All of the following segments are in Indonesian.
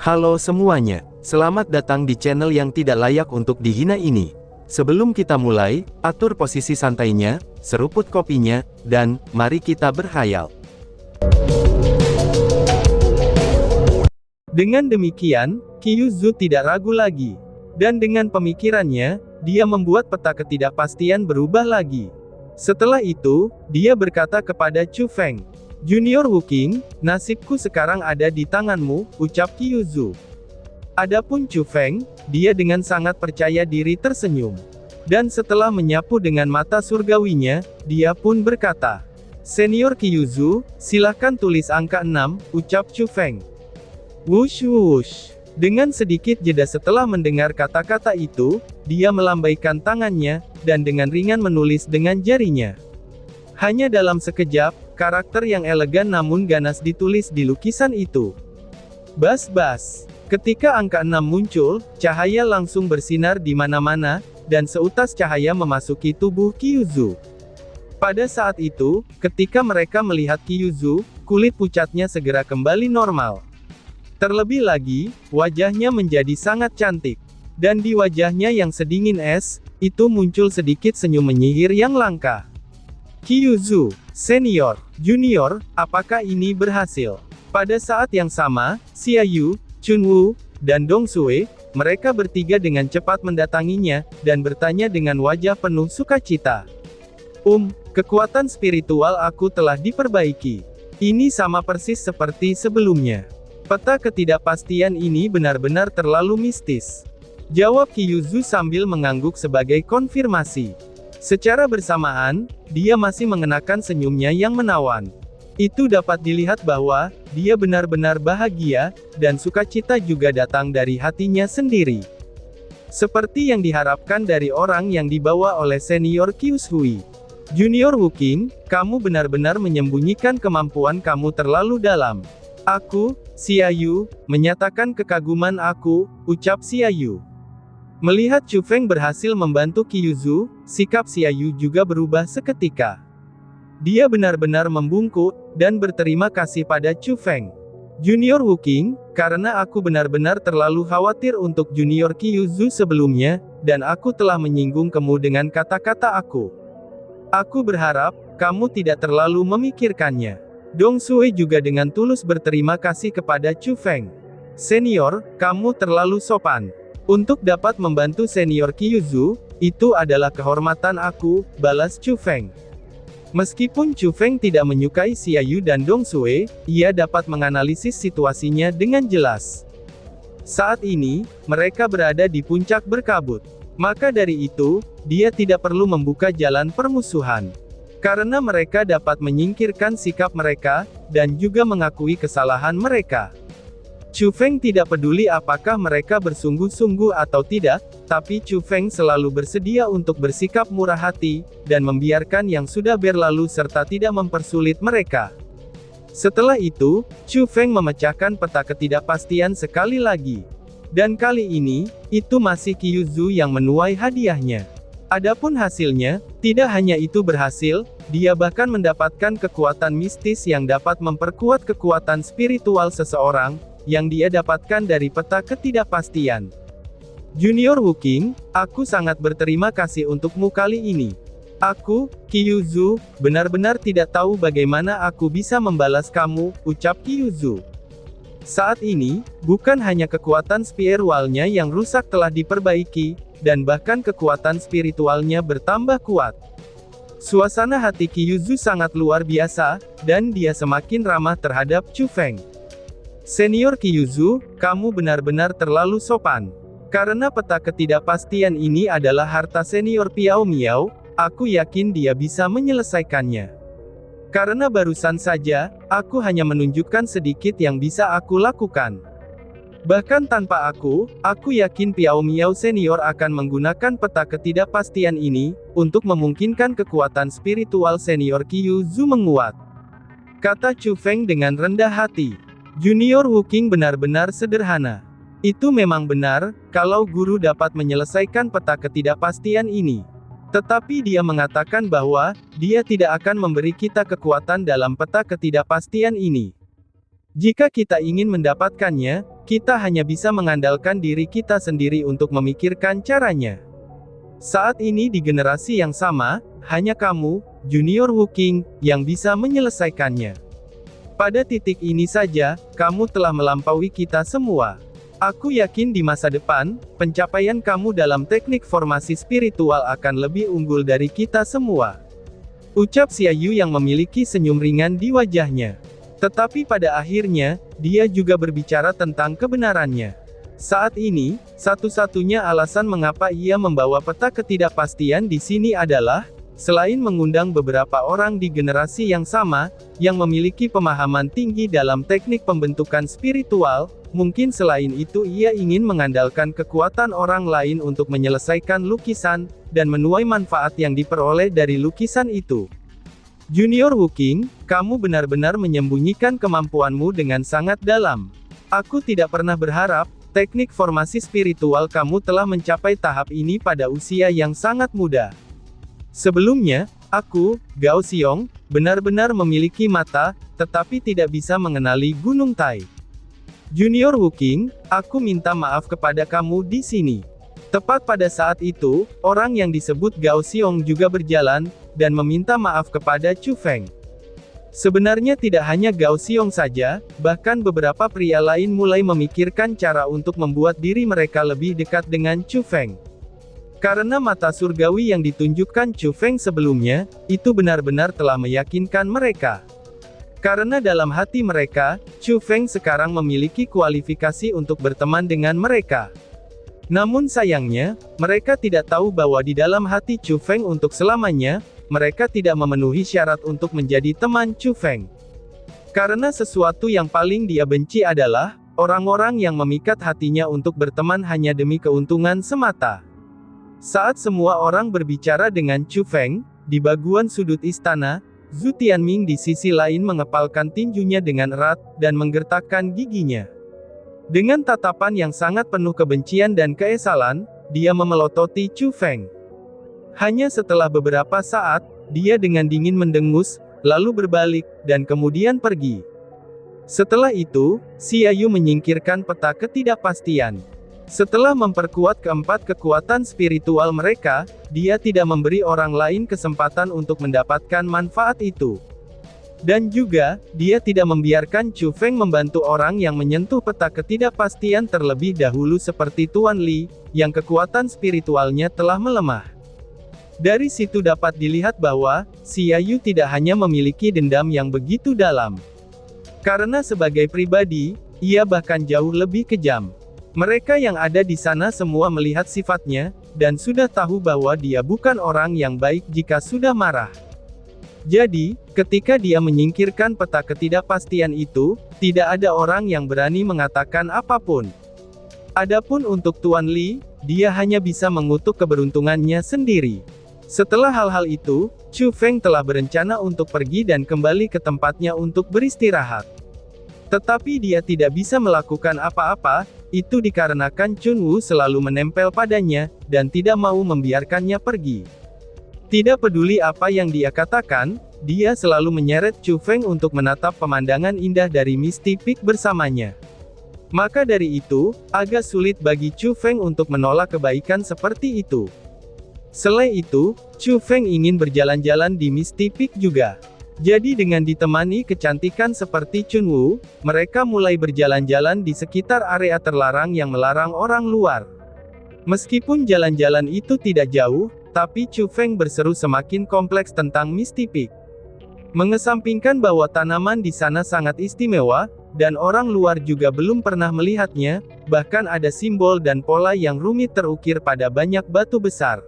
Halo semuanya, selamat datang di channel yang tidak layak untuk dihina ini. Sebelum kita mulai, atur posisi santainya, seruput kopinya, dan mari kita berkhayal. Dengan demikian, Kyuzu tidak ragu lagi. Dan dengan pemikirannya, dia membuat peta ketidakpastian berubah lagi. Setelah itu, dia berkata kepada Chu Feng, "Junior Wuking, nasibku sekarang ada di tanganmu," ucap Kyuzu. Adapun Chu Feng, dia dengan sangat percaya diri tersenyum. Dan setelah menyapu dengan mata surgawinya, dia pun berkata, "Senior Kyuzu, silahkan tulis angka 6, ucap Chu Feng. Wush wush. Dengan sedikit jeda setelah mendengar kata-kata itu, dia melambaikan tangannya, dan dengan ringan menulis dengan jarinya. Hanya dalam sekejap, karakter yang elegan namun ganas ditulis di lukisan itu. Bas-bas. Ketika angka 6 muncul, cahaya langsung bersinar di mana-mana, dan seutas cahaya memasuki tubuh Kyuzu. Pada saat itu, ketika mereka melihat Kyuzu, kulit pucatnya segera kembali normal. Terlebih lagi, wajahnya menjadi sangat cantik. Dan di wajahnya yang sedingin es, itu muncul sedikit senyum menyihir yang langka. Kyuzu, senior, junior, apakah ini berhasil? Pada saat yang sama, Xia Yu, Chunwoo, dan Dong Sue, mereka bertiga dengan cepat mendatanginya, dan bertanya dengan wajah penuh sukacita. Kekuatan spiritual aku telah diperbaiki. Ini sama persis seperti sebelumnya. Peta ketidakpastian ini benar-benar terlalu mistis. Jawab Kyuzu sambil mengangguk sebagai konfirmasi. Secara bersamaan, dia masih mengenakan senyumnya yang menawan. Itu dapat dilihat bahwa, dia benar-benar bahagia, dan sukacita juga datang dari hatinya sendiri. Seperti yang diharapkan dari orang yang dibawa oleh senior Kyushui. Junior Wuking, kamu benar-benar menyembunyikan kemampuan kamu terlalu dalam. Aku, Xia Yu, menyatakan kekaguman aku, ucap Xia Yu. Melihat Chu Feng berhasil membantu Kyuzu, sikap Xia Yu juga berubah seketika. Dia benar-benar membungkuk, dan berterima kasih pada Chu Feng. Junior Wuking, karena aku benar-benar terlalu khawatir untuk Junior Kyuzu sebelumnya, dan aku telah menyinggung kamu dengan kata-kata aku. Aku berharap, kamu tidak terlalu memikirkannya. Dong Sue juga dengan tulus berterima kasih kepada Chu Feng. Senior, kamu terlalu sopan. Untuk dapat membantu senior Kyuzu, itu adalah kehormatan aku, balas Chu Feng. Meskipun Chu Feng tidak menyukai Xia Yu dan Dong Sue, ia dapat menganalisis situasinya dengan jelas. Saat ini, mereka berada di puncak berkabut. Maka dari itu, dia tidak perlu membuka jalan permusuhan. Karena mereka dapat menyingkirkan sikap mereka, dan juga mengakui kesalahan mereka. Chu Feng tidak peduli apakah mereka bersungguh-sungguh atau tidak, tapi Chu Feng selalu bersedia untuk bersikap murah hati, dan membiarkan yang sudah berlalu serta tidak mempersulit mereka. Setelah itu, Chu Feng memecahkan peta ketidakpastian sekali lagi. Dan kali ini, itu masih Kyuzu yang menuai hadiahnya. Adapun hasilnya, tidak hanya itu berhasil, dia bahkan mendapatkan kekuatan mistis yang dapat memperkuat kekuatan spiritual seseorang, yang dia dapatkan dari peta ketidakpastian. Junior Wuking, aku sangat berterima kasih untukmu kali ini. Aku, Kyuzu, benar-benar tidak tahu bagaimana aku bisa membalas kamu, ucap Kyuzu. Saat ini, bukan hanya kekuatan spiritualnya yang rusak telah diperbaiki, dan bahkan kekuatan spiritualnya bertambah kuat. Suasana hati Kyuzu sangat luar biasa, dan dia semakin ramah terhadap Chu Feng. Senior Kyuzu, kamu benar-benar terlalu sopan. Karena peta ketidakpastian ini adalah harta senior Piao Miao, aku yakin dia bisa menyelesaikannya. Karena barusan saja, aku hanya menunjukkan sedikit yang bisa aku lakukan. Bahkan tanpa aku yakin Piao Miao senior akan menggunakan peta ketidakpastian ini, untuk memungkinkan kekuatan spiritual senior Kyuzu menguat. Kata Chu Feng dengan rendah hati. Junior Wuking benar-benar sederhana. Itu memang benar, kalau guru dapat menyelesaikan peta ketidakpastian ini. Tetapi dia mengatakan bahwa, dia tidak akan memberi kita kekuatan dalam peta ketidakpastian ini. Jika kita ingin mendapatkannya, kita hanya bisa mengandalkan diri kita sendiri untuk memikirkan caranya. Saat ini di generasi yang sama, hanya kamu, Junior Wooking, yang bisa menyelesaikannya. Pada titik ini saja, kamu telah melampaui kita semua. Aku yakin di masa depan, pencapaian kamu dalam teknik formasi spiritual akan lebih unggul dari kita semua. Ucap Xia Yu yang memiliki senyum ringan di wajahnya. Tetapi pada akhirnya, dia juga berbicara tentang kebenarannya. Saat ini, satu-satunya alasan mengapa ia membawa peta ketidakpastian di sini adalah, selain mengundang beberapa orang di generasi yang sama, yang memiliki pemahaman tinggi dalam teknik pembentukan spiritual, mungkin selain itu ia ingin mengandalkan kekuatan orang lain untuk menyelesaikan lukisan, dan menuai manfaat yang diperoleh dari lukisan itu. Junior Wooking, kamu benar-benar menyembunyikan kemampuanmu dengan sangat dalam. Aku tidak pernah berharap, teknik formasi spiritual kamu telah mencapai tahap ini pada usia yang sangat muda. Sebelumnya, aku, Gao Xiong, benar-benar memiliki mata, tetapi tidak bisa mengenali Gunung Tai. Junior Wooking, aku minta maaf kepada kamu di sini. Tepat pada saat itu, orang yang disebut Gao Xiong juga berjalan, dan meminta maaf kepada Chu Feng. Sebenarnya tidak hanya Gao Xiong saja, bahkan beberapa pria lain mulai memikirkan cara untuk membuat diri mereka lebih dekat dengan Chu Feng. Karena mata surgawi yang ditunjukkan Chu Feng sebelumnya, itu benar-benar telah meyakinkan mereka. Karena dalam hati mereka, Chu Feng sekarang memiliki kualifikasi untuk berteman dengan mereka. Namun sayangnya, mereka tidak tahu bahwa di dalam hati Chu Feng untuk selamanya, mereka tidak memenuhi syarat untuk menjadi teman Chu Feng. Karena sesuatu yang paling dia benci adalah, orang-orang yang memikat hatinya untuk berteman hanya demi keuntungan semata. Saat semua orang berbicara dengan Chu Feng, di bagian sudut istana, Zhu Tianming di sisi lain mengepalkan tinjunya dengan erat, dan menggertakkan giginya. Dengan tatapan yang sangat penuh kebencian dan keesalan, dia memelototi Chu Feng. Hanya setelah beberapa saat, dia dengan dingin mendengus, lalu berbalik, dan kemudian pergi. Setelah itu, Xia Yu menyingkirkan peta ketidakpastian. Setelah memperkuat keempat kekuatan spiritual mereka, dia tidak memberi orang lain kesempatan untuk mendapatkan manfaat itu. Dan juga, dia tidak membiarkan Chu Feng membantu orang yang menyentuh peta ketidakpastian terlebih dahulu seperti Tuan Li, yang kekuatan spiritualnya telah melemah. Dari situ dapat dilihat bahwa, Xia Yu tidak hanya memiliki dendam yang begitu dalam. Karena sebagai pribadi, ia bahkan jauh lebih kejam. Mereka yang ada di sana semua melihat sifatnya, dan sudah tahu bahwa dia bukan orang yang baik jika sudah marah. Jadi, ketika dia menyingkirkan peta ketidakpastian itu, tidak ada orang yang berani mengatakan apapun. Adapun untuk Tuan Li, dia hanya bisa mengutuk keberuntungannya sendiri. Setelah hal-hal itu, Chu Feng telah berencana untuk pergi dan kembali ke tempatnya untuk beristirahat. Tetapi dia tidak bisa melakukan apa-apa, itu dikarenakan Chun Wu selalu menempel padanya, dan tidak mau membiarkannya pergi. Tidak peduli apa yang dia katakan, dia selalu menyeret Chu Feng untuk menatap pemandangan indah dari Misty Peak bersamanya. Maka dari itu, agak sulit bagi Chu Feng untuk menolak kebaikan seperti itu. Selain itu, Chu Feng ingin berjalan-jalan di Misty Peak juga. Jadi dengan ditemani kecantikan seperti Chun Wu, mereka mulai berjalan-jalan di sekitar area terlarang yang melarang orang luar. Meskipun jalan-jalan itu tidak jauh, tapi Chu Feng berseru semakin kompleks tentang Misty Peak. Mengesampingkan bahwa tanaman di sana sangat istimewa, dan orang luar juga belum pernah melihatnya, bahkan ada simbol dan pola yang rumit terukir pada banyak batu besar.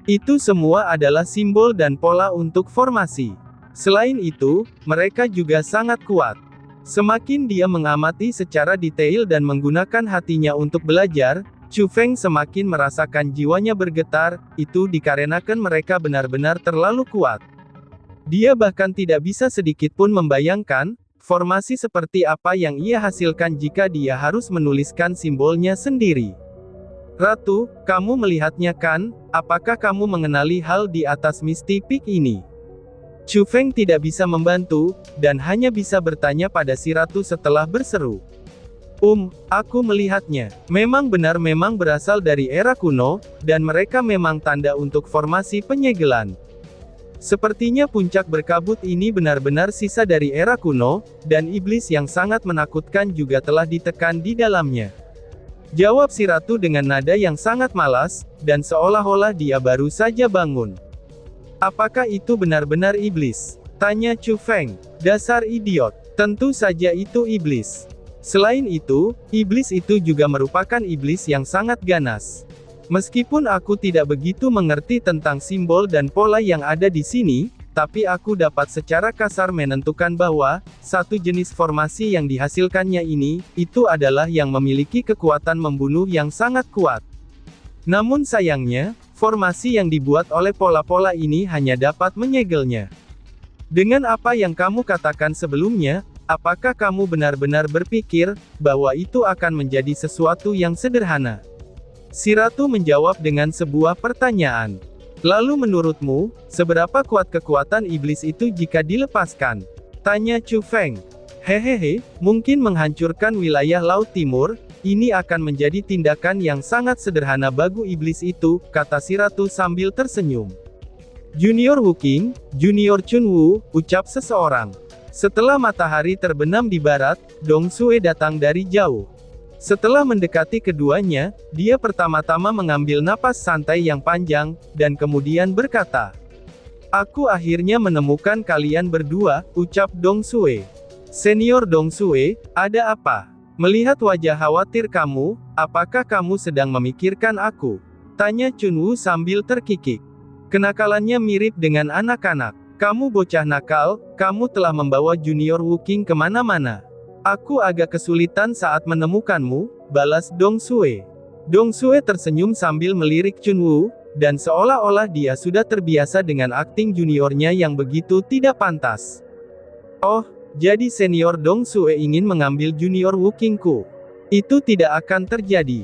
Itu semua adalah simbol dan pola untuk formasi. Selain itu, mereka juga sangat kuat. Semakin dia mengamati secara detail dan menggunakan hatinya untuk belajar, Chu Feng semakin merasakan jiwanya bergetar, itu dikarenakan mereka benar-benar terlalu kuat. Dia bahkan tidak bisa sedikitpun membayangkan, formasi seperti apa yang ia hasilkan jika dia harus menuliskan simbolnya sendiri. Ratu, kamu melihatnya kan? Apakah kamu mengenali hal di atas Misty Peak ini? Chu Feng tidak bisa membantu, dan hanya bisa bertanya pada si ratu setelah berseru. Aku melihatnya. Memang berasal dari era kuno, dan mereka memang tanda untuk formasi penyegelan. Sepertinya puncak berkabut ini benar-benar sisa dari era kuno, dan iblis yang sangat menakutkan juga telah ditekan di dalamnya. Jawab si ratu dengan nada yang sangat malas, dan seolah-olah dia baru saja bangun. Apakah itu benar-benar iblis? Tanya Chu Feng. Dasar idiot. Tentu saja itu iblis. Selain itu, iblis itu juga merupakan iblis yang sangat ganas. Meskipun aku tidak begitu mengerti tentang simbol dan pola yang ada di sini, tapi aku dapat secara kasar menentukan bahwa, satu jenis formasi yang dihasilkannya ini, itu adalah yang memiliki kekuatan membunuh yang sangat kuat. Namun sayangnya, formasi yang dibuat oleh pola-pola ini hanya dapat menyegelnya. Dengan apa yang kamu katakan sebelumnya, apakah kamu benar-benar berpikir, bahwa itu akan menjadi sesuatu yang sederhana? Si ratu menjawab dengan sebuah pertanyaan. Lalu menurutmu, seberapa kuat kekuatan iblis itu jika dilepaskan? Tanya Chu Feng. Hehehe, mungkin menghancurkan wilayah Laut Timur, ini akan menjadi tindakan yang sangat sederhana bagi iblis itu, kata si ratu sambil tersenyum. Junior Wu Qing, Junior Chun Wu, ucap seseorang. Setelah matahari terbenam di barat, Dong Sue datang dari jauh. Setelah mendekati keduanya, dia pertama-tama mengambil napas santai yang panjang, dan kemudian berkata, "Aku akhirnya menemukan kalian berdua," ucap Dong Sue. Senior Dong Sue, ada apa? Melihat wajah khawatir kamu, apakah kamu sedang memikirkan aku? Tanya Chun Wu sambil terkikik. Kenakalannya mirip dengan anak-anak. Kamu bocah nakal, kamu telah membawa Junior Wu Qing kemana-mana. Aku agak kesulitan saat menemukanmu, balas Dong Sue. Dong Sue tersenyum sambil melirik Chun Wu, dan seolah-olah dia sudah terbiasa dengan akting juniornya yang begitu tidak pantas. Oh, jadi senior Dong Sue ingin mengambil Junior Wu Qingku. Itu tidak akan terjadi.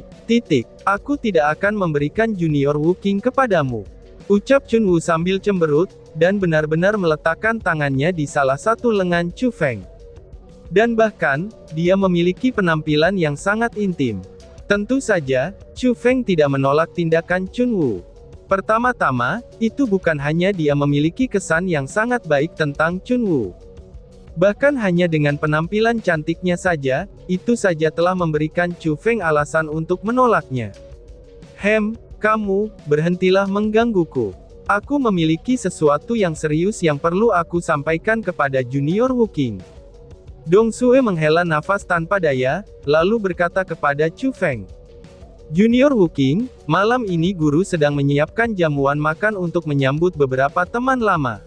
Aku tidak akan memberikan Junior Wu Qing kepadamu. Ucap Chun Wu sambil cemberut, dan benar-benar meletakkan tangannya di salah satu lengan Chu Feng. Dan bahkan, dia memiliki penampilan yang sangat intim. Tentu saja, Chu Feng tidak menolak tindakan Chun Wu. Pertama-tama, itu bukan hanya dia memiliki kesan yang sangat baik tentang Chun Wu. Bahkan hanya dengan penampilan cantiknya saja, itu saja telah memberikan Chu Feng alasan untuk menolaknya. Kamu, berhentilah menggangguku. Aku memiliki sesuatu yang serius yang perlu aku sampaikan kepada Junior Wu Qing. Dong Sue menghela nafas tanpa daya, lalu berkata kepada Chu Feng. Junior Wu Qing, malam ini guru sedang menyiapkan jamuan makan untuk menyambut beberapa teman lama.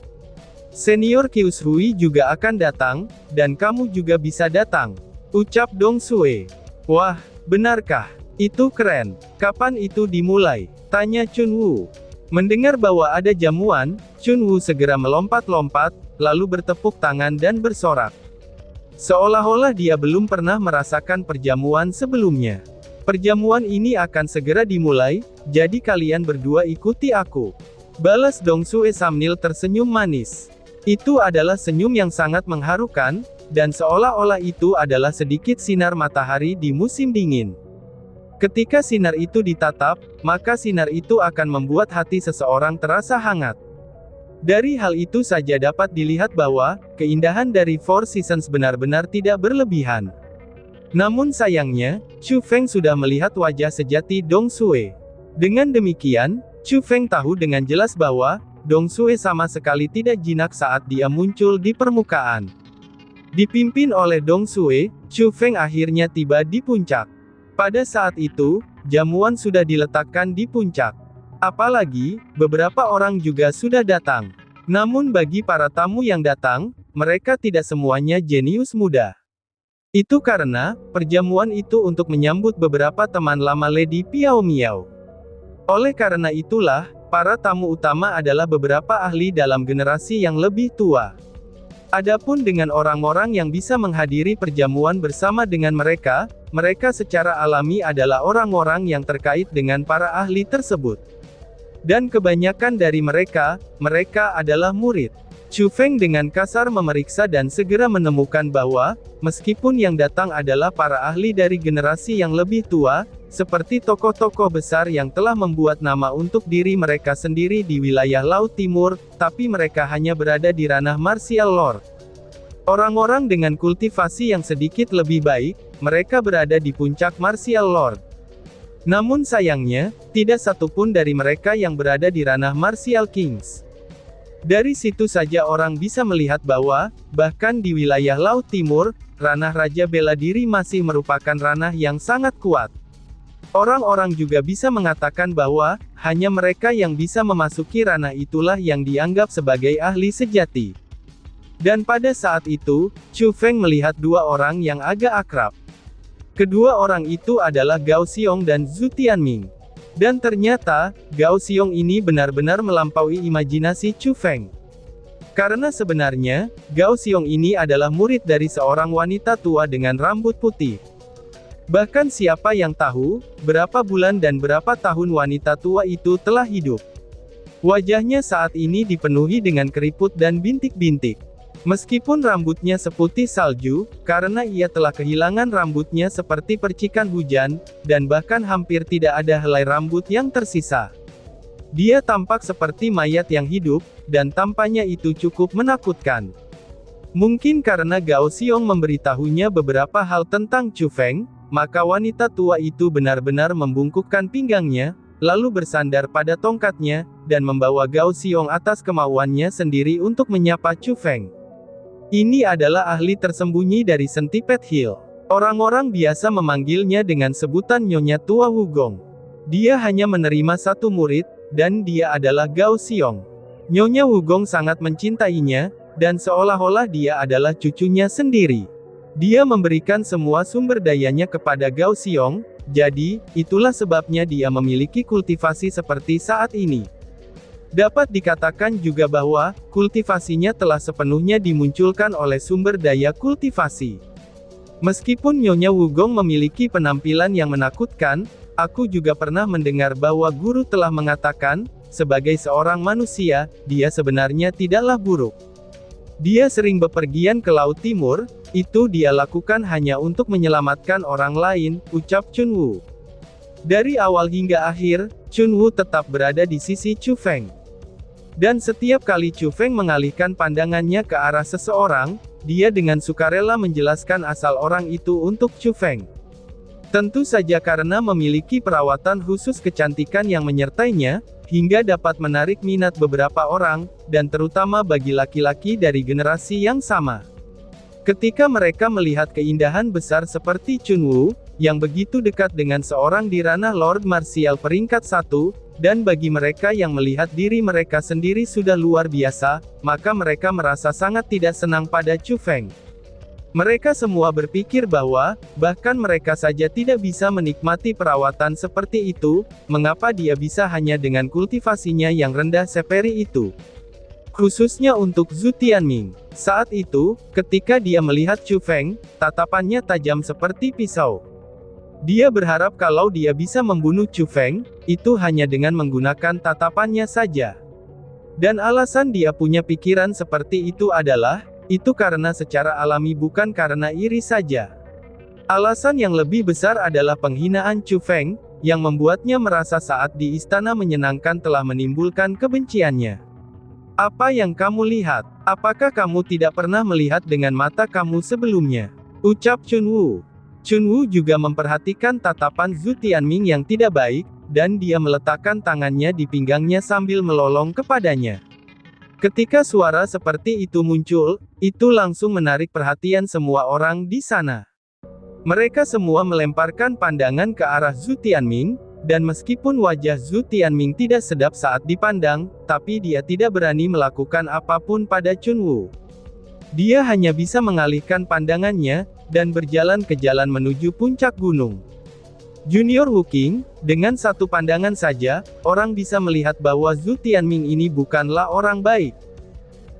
Senior Qius Hui juga akan datang, dan kamu juga bisa datang. Ucap Dong Sue. Wah, benarkah? Itu keren. Kapan itu dimulai? Tanya Chun Wu. Mendengar bahwa ada jamuan, Chun Wu segera melompat-lompat, lalu bertepuk tangan dan bersorak. Seolah-olah dia belum pernah merasakan perjamuan sebelumnya. Perjamuan ini akan segera dimulai, jadi kalian berdua ikuti aku. Balas Dong Sue sambil tersenyum manis. Itu adalah senyum yang sangat mengharukan, dan seolah-olah itu adalah sedikit sinar matahari di musim dingin. Ketika sinar itu ditatap, maka sinar itu akan membuat hati seseorang terasa hangat. Dari hal itu saja dapat dilihat bahwa, keindahan dari Four Seasons benar-benar tidak berlebihan. Namun sayangnya, Chu Feng sudah melihat wajah sejati Dong Sue. Dengan demikian, Chu Feng tahu dengan jelas bahwa, Dong Sue sama sekali tidak jinak saat dia muncul di permukaan. Dipimpin oleh Dong Sue, Chu Feng akhirnya tiba di puncak. Pada saat itu, jamuan sudah diletakkan di puncak. Apalagi, beberapa orang juga sudah datang. Namun bagi para tamu yang datang, mereka tidak semuanya jenius muda. Itu karena, perjamuan itu untuk menyambut beberapa teman lama Lady Piao Miao. Oleh karena itulah, para tamu utama adalah beberapa ahli dalam generasi yang lebih tua. Adapun dengan orang-orang yang bisa menghadiri perjamuan bersama dengan mereka, mereka secara alami adalah orang-orang yang terkait dengan para ahli tersebut. Dan kebanyakan dari mereka adalah murid. Chu Feng dengan kasar memeriksa dan segera menemukan bahwa, meskipun yang datang adalah para ahli dari generasi yang lebih tua, seperti tokoh-tokoh besar yang telah membuat nama untuk diri mereka sendiri di wilayah Laut Timur, tapi mereka hanya berada di ranah martial lord. Orang-orang dengan kultivasi yang sedikit lebih baik, mereka berada di puncak martial lord. Namun sayangnya, tidak satupun dari mereka yang berada di ranah martial kings. Dari situ saja orang bisa melihat bahwa, bahkan di wilayah Laut Timur, ranah Raja Bela Diri masih merupakan ranah yang sangat kuat. Orang-orang juga bisa mengatakan bahwa, hanya mereka yang bisa memasuki ranah itulah yang dianggap sebagai ahli sejati. Dan pada saat itu, Chu Feng melihat dua orang yang agak akrab. Kedua orang itu adalah Gao Xiong dan Zhu Tianming. Dan ternyata, Gao Xiong ini benar-benar melampaui imajinasi Chu Feng. Karena sebenarnya, Gao Xiong ini adalah murid dari seorang wanita tua dengan rambut putih. Bahkan siapa yang tahu, berapa bulan dan berapa tahun wanita tua itu telah hidup. Wajahnya saat ini dipenuhi dengan keriput dan bintik-bintik. Meskipun rambutnya seputih salju, karena ia telah kehilangan rambutnya seperti percikan hujan, dan bahkan hampir tidak ada helai rambut yang tersisa. Dia tampak seperti mayat yang hidup, dan tampaknya itu cukup menakutkan. Mungkin karena Gao Xiong memberitahunya beberapa hal tentang Chu Feng, maka wanita tua itu benar-benar membungkukkan pinggangnya, lalu bersandar pada tongkatnya, dan membawa Gao Xiong atas kemauannya sendiri untuk menyapa Chu Feng. Ini adalah ahli tersembunyi dari Centipede Hill. Orang-orang biasa memanggilnya dengan sebutan Nyonya Tua Wugong. Dia hanya menerima satu murid, dan dia adalah Gao Xiong. Nyonya Wugong sangat mencintainya, dan seolah-olah dia adalah cucunya sendiri. Dia memberikan semua sumber dayanya kepada Gao Xiong, jadi, itulah sebabnya dia memiliki kultivasi seperti saat ini. Dapat dikatakan juga bahwa, kultivasinya telah sepenuhnya dimunculkan oleh sumber daya kultivasi. Meskipun Nyonya Wugong memiliki penampilan yang menakutkan, aku juga pernah mendengar bahwa guru telah mengatakan, sebagai seorang manusia, dia sebenarnya tidaklah buruk. Dia sering bepergian ke Laut Timur, itu dia lakukan hanya untuk menyelamatkan orang lain, ucap Chun Wu. Dari awal hingga akhir, Chun Wu tetap berada di sisi Chu Feng. Dan setiap kali Chu Feng mengalihkan pandangannya ke arah seseorang, dia dengan sukarela menjelaskan asal orang itu untuk Chu Feng. Tentu saja karena memiliki perawatan khusus kecantikan yang menyertainya, hingga dapat menarik minat beberapa orang, dan terutama bagi laki-laki dari generasi yang sama. Ketika mereka melihat keindahan besar seperti Chun Wu, yang begitu dekat dengan seorang di ranah Lord Martial peringkat 1, dan bagi mereka yang melihat diri mereka sendiri sudah luar biasa, maka mereka merasa sangat tidak senang pada Chu Feng. Mereka semua berpikir bahwa, bahkan mereka saja tidak bisa menikmati perawatan seperti itu, mengapa dia bisa hanya dengan kultivasinya yang rendah seperti itu. Khususnya untuk Zhu Tianming. Saat itu, ketika dia melihat Chu Feng, tatapannya tajam seperti pisau. Dia berharap kalau dia bisa membunuh Chu Feng, itu hanya dengan menggunakan tatapannya saja. Dan alasan dia punya pikiran seperti itu adalah, itu karena secara alami bukan karena iri saja. Alasan yang lebih besar adalah penghinaan Chu Feng, yang membuatnya merasa saat di istana menyenangkan telah menimbulkan kebenciannya. Apa yang kamu lihat? Apakah kamu tidak pernah melihat dengan mata kamu sebelumnya? Ucap Chun Wu. Chun Wu juga memperhatikan tatapan Zhu Tianming yang tidak baik, dan dia meletakkan tangannya di pinggangnya sambil melolong kepadanya. Ketika suara seperti itu muncul, itu langsung menarik perhatian semua orang di sana. Mereka semua melemparkan pandangan ke arah Zhu Tianming, dan meskipun wajah Zhu Tianming tidak sedap saat dipandang, tapi dia tidak berani melakukan apapun pada Chun Wu. Dia hanya bisa mengalihkan pandangannya, dan berjalan ke jalan menuju puncak gunung. Junior Wuking, dengan satu pandangan saja, orang bisa melihat bahwa Zhu Tianming ini bukanlah orang baik.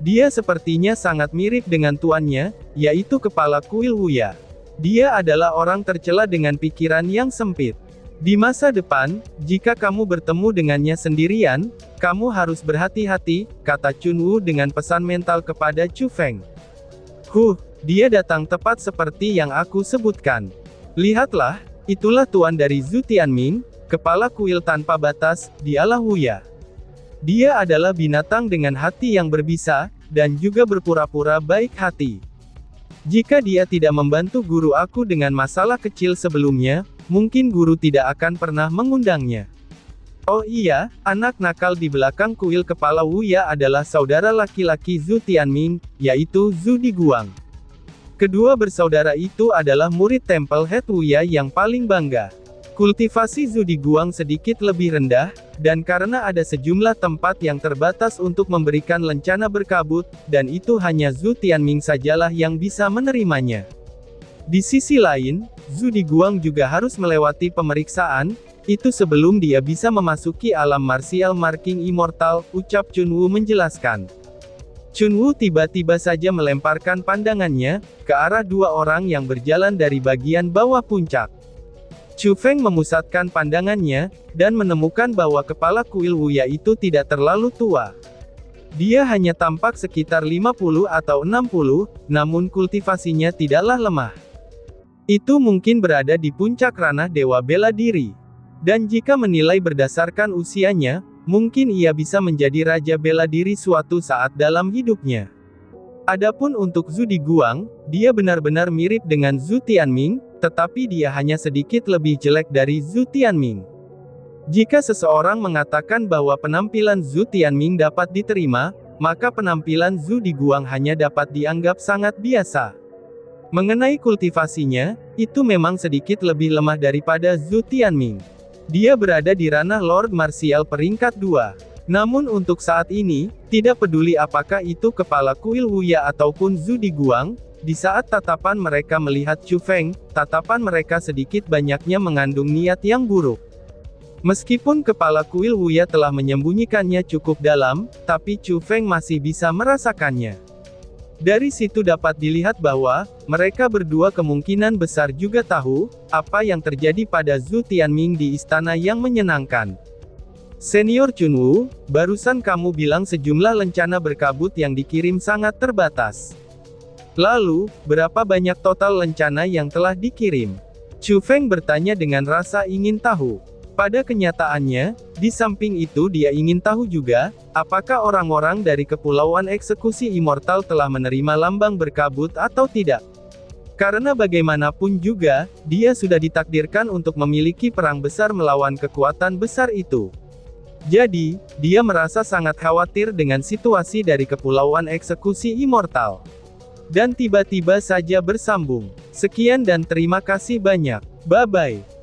Dia sepertinya sangat mirip dengan tuannya, yaitu kepala kuil Wuya. Dia adalah orang tercela dengan pikiran yang sempit. Di masa depan, jika kamu bertemu dengannya sendirian, kamu harus berhati-hati, kata Chunwoo dengan pesan mental kepada Chu Feng. Dia datang tepat seperti yang aku sebutkan. Lihatlah, itulah tuan dari Zhu Tianming, kepala kuil tanpa batas, dialah Wuya. Dia adalah binatang dengan hati yang berbisa, dan juga berpura-pura baik hati. Jika dia tidak membantu guru aku dengan masalah kecil sebelumnya, mungkin guru tidak akan pernah mengundangnya. Oh iya, anak nakal di belakang kuil kepala Wuya adalah saudara laki-laki Zhu Tianming, yaitu Zhu Diguang. Kedua bersaudara itu adalah murid Temple Head Wuya yang paling bangga. Kultivasi Zhu Diguang sedikit lebih rendah, dan karena ada sejumlah tempat yang terbatas untuk memberikan lencana berkabut, dan itu hanya Zhu Tianming sajalah yang bisa menerimanya. Di sisi lain, Zhu Diguang juga harus melewati pemeriksaan, itu sebelum dia bisa memasuki alam martial marking immortal, ucap Chunwoo menjelaskan. Chunwoo tiba-tiba saja melemparkan pandangannya ke arah dua orang yang berjalan dari bagian bawah puncak. Chu Feng memusatkan pandangannya, dan menemukan bahwa kepala kuil Wuya itu tidak terlalu tua. Dia hanya tampak sekitar 50 atau 60, namun kultivasinya tidaklah lemah. Itu mungkin berada di puncak ranah dewa bela diri. Dan jika menilai berdasarkan usianya, mungkin ia bisa menjadi raja bela diri suatu saat dalam hidupnya. Adapun untuk Zhu Diguang, dia benar-benar mirip dengan Zhu Tianming, tetapi dia hanya sedikit lebih jelek dari Zhu Tianming. Jika seseorang mengatakan bahwa penampilan Zhu Tianming dapat diterima, maka penampilan Zhu Diguang hanya dapat dianggap sangat biasa. Mengenai kultivasinya, itu memang sedikit lebih lemah daripada Zhu Tianming. Dia berada di ranah Lord Martial peringkat 2. Namun untuk saat ini, tidak peduli apakah itu kepala kuil Wuya ataupun Zhu Diguang, di saat tatapan mereka melihat Chu Feng, tatapan mereka sedikit banyaknya mengandung niat yang buruk. Meskipun kepala kuil Wuya telah menyembunyikannya cukup dalam, tapi Chu Feng masih bisa merasakannya. Dari situ dapat dilihat bahwa, mereka berdua kemungkinan besar juga tahu, apa yang terjadi pada Zhu Tianming di istana yang menyenangkan. Senior Chunwoo, barusan kamu bilang sejumlah lencana berkabut yang dikirim sangat terbatas. Lalu, berapa banyak total lencana yang telah dikirim? Chu Feng bertanya dengan rasa ingin tahu. Pada kenyataannya, di samping itu dia ingin tahu juga, apakah orang-orang dari Kepulauan Eksekusi Immortal telah menerima lambang berkabut atau tidak. Karena bagaimanapun juga, dia sudah ditakdirkan untuk memiliki perang besar melawan kekuatan besar itu. Jadi, dia merasa sangat khawatir dengan situasi dari Kepulauan Eksekusi Immortal. Dan tiba-tiba saja bersambung. Sekian dan terima kasih banyak. Bye-bye.